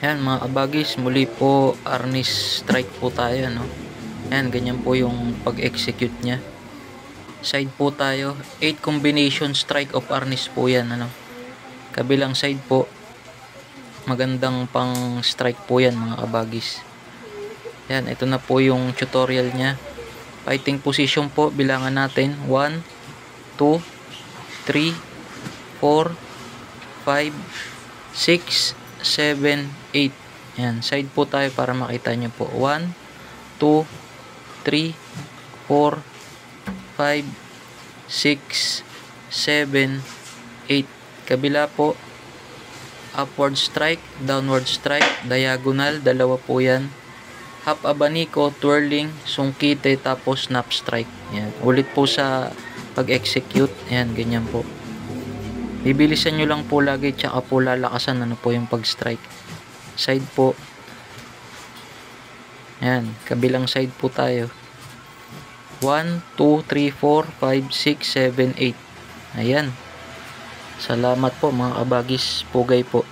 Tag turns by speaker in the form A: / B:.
A: Yan mga kabagis, muli po Arnis strike po tayo, no? Yan, ganyan po yung pag-execute nya. Side po tayo, 8 combination strike of Arnis po yan, ano? Kabilang side po, magandang pang strike po yan mga kabagis. Yan, ito na po yung tutorial nya. Fighting position po, bilangan natin 1, 2, 3, 4, 5, 6, 7, 8. Yan, side po tayo para makita nyo po. 1, 2, 3, 4, 5, 6, 7, 8. Kabila po, upward strike, downward strike, diagonal, dalawa po yan. Half abaniko, twirling, sungkite, tapos snap strike. Yan. Ulit po sa pag-execute. Yan, ganyan po. Bibilisan nyo lang po lagi, tsaka po lalakasan ano po yung pag-strike. Side po. Yan, kabilang side po tayo. 1, 2, 3, 4, 5, 6, 7, 8. Ayan. Salamat po mga kabagis. Pugay po.